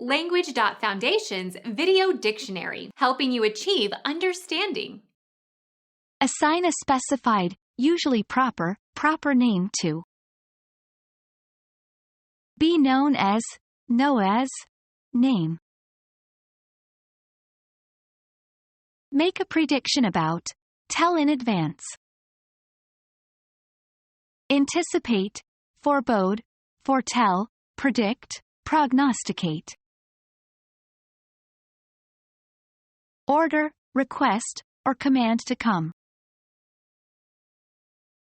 Language.Foundation's Video Dictionary, helping you achieve understanding. Assign a specified, usually proper name to. Be known as, know as, name. Make a prediction about, tell in advance. Anticipate, forebode, foretell, predict, prognosticate. Order, request, or command to come.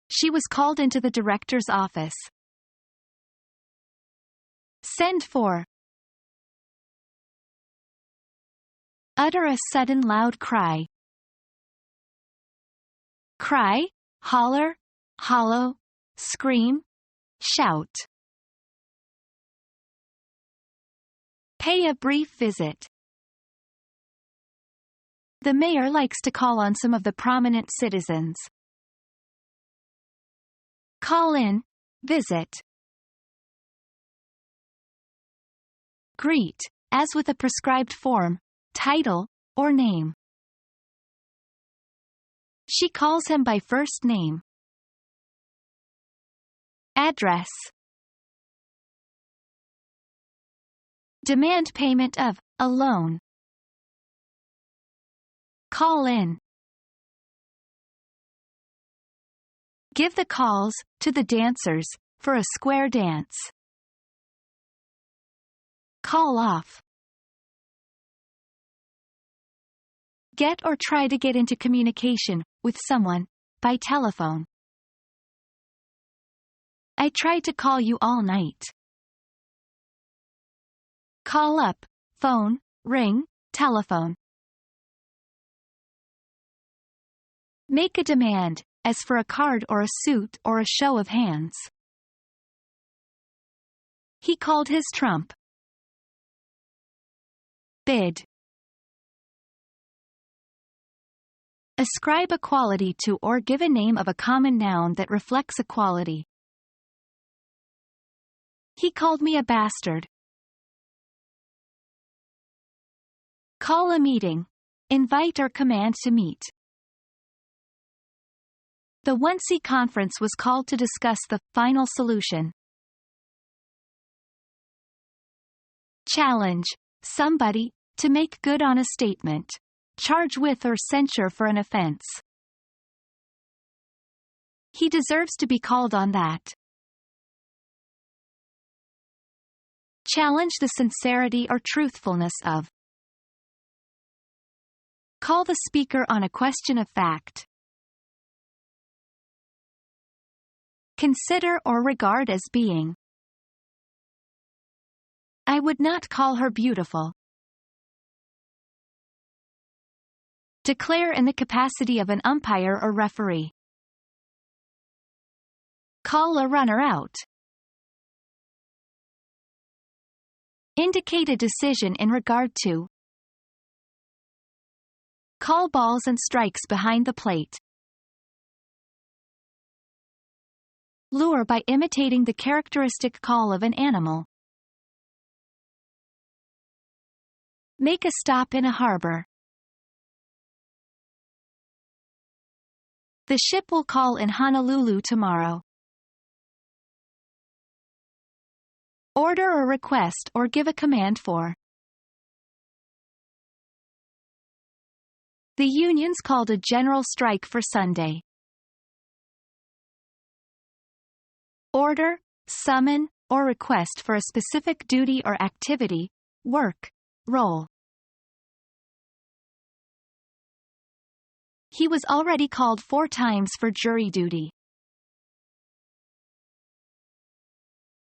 She was called into the director's office. Send for. Utter a sudden loud cry. Cry, holler, hollow, scream, shout. Pay a brief visit. The mayor likes to call on some of the prominent citizens. Call in, visit. Greet, as with a prescribed form, title, or name. She calls him by first name. Address. Demand payment of a loan. Call in. Give the calls to the dancers for a square dance. Call off. Get or try to get into communication with someone by telephone. I tried to call you all night. Call up, phone, ring, telephone. Make a demand, as for a card or a suit or a show of hands. He called his trump. Bid. Ascribe a quality to or give a name of a common noun that reflects a quality. He called me a bastard. Call a meeting. Invite or command to meet. The Once-a conference was called to discuss the final solution. Challenge somebody to make good on a statement. Charge with or censure for an offense. He deserves to be called on that. Challenge the sincerity or truthfulness of. Call the speaker on a question of fact. Consider or regard as being. I would not call her beautiful. Declare in the capacity of an umpire or referee. Call a runner out. Indicate a decision in regard to. Call balls and strikes behind the plate. Lure by imitating the characteristic call of an animal. Make a stop in a harbor. The ship will call in Honolulu tomorrow. Order or request or give a command for. The unions called a general strike for Sunday. Order, summon, or request for a specific duty or activity, work, role. He was already called 4 times for jury duty.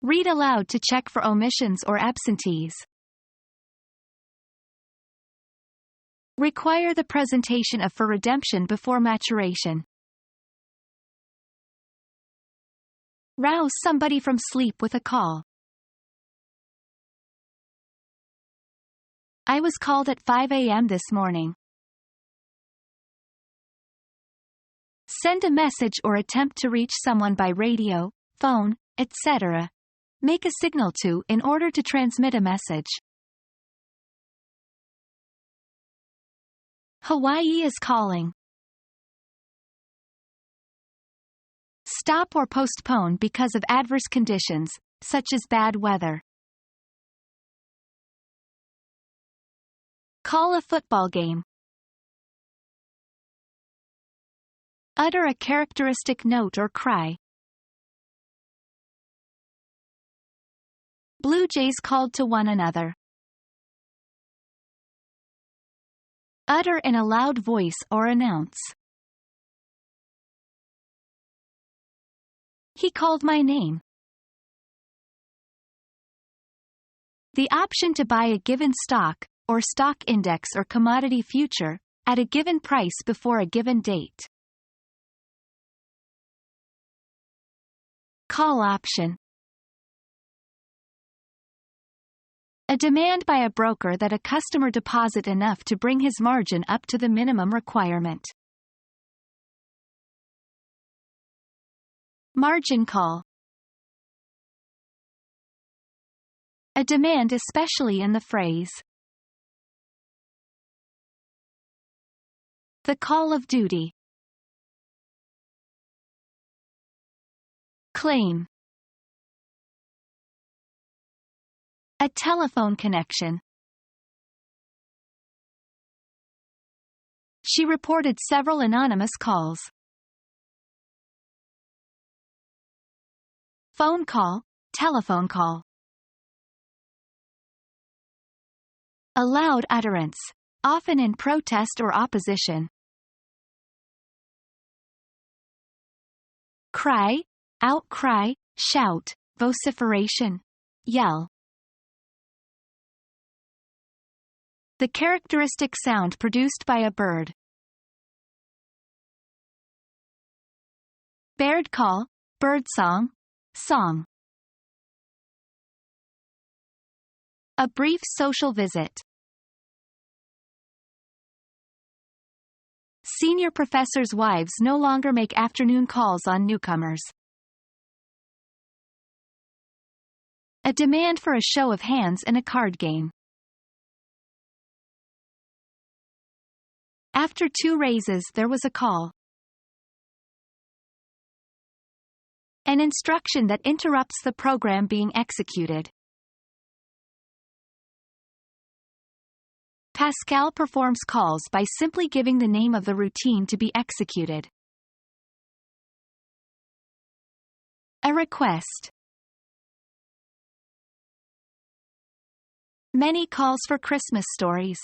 Read aloud to check for omissions or absentees. Require the presentation of for redemption before maturation. Rouse somebody from sleep with a call. I was called at 5 a.m. this morning. Send a message or attempt to reach someone by radio, phone, etc. Make a signal to in order to transmit a message. Hawaii is calling. Stop or postpone because of adverse conditions, such as bad weather. Call a football game. Utter a characteristic note or cry. Blue jays called to one another. Utter in a loud voice or announce. He called my name. The option to buy a given stock, or stock index or commodity future, at a given price before a given date. Call option. A demand by a broker that a customer deposit enough to bring his margin up to the minimum requirement. Margin call. A demand especially in the phrase the call of duty. Claim. A telephone connection. She reported several anonymous calls. Phone call, telephone call. A loud utterance, often in protest or opposition. Cry, outcry, shout, vociferation, yell. The characteristic sound produced by a bird. Bird call, birdsong, song. A brief social visit. Senior professors' wives no longer make afternoon calls on newcomers. A demand for a show of hands in a card game. After 2 raises there was a call. An instruction that interrupts the program being executed. Pascal performs calls by simply giving the name of the routine to be executed. A request. Many calls for Christmas stories.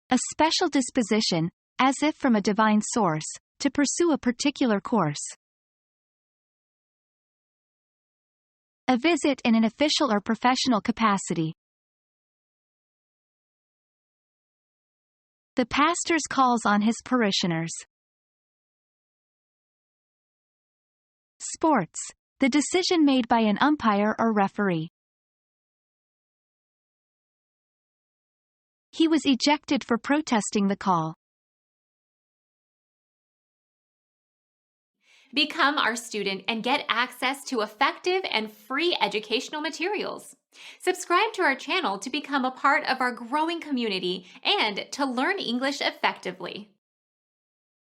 A special disposition, as if from a divine source, to pursue a particular course. A visit in an official or professional capacity. The pastor's calls on his parishioners. Sports. The decision made by an umpire or referee. He was ejected for protesting the call. Become our student and get access to effective and free educational materials. Subscribe to our channel to become a part of our growing community and to learn English effectively.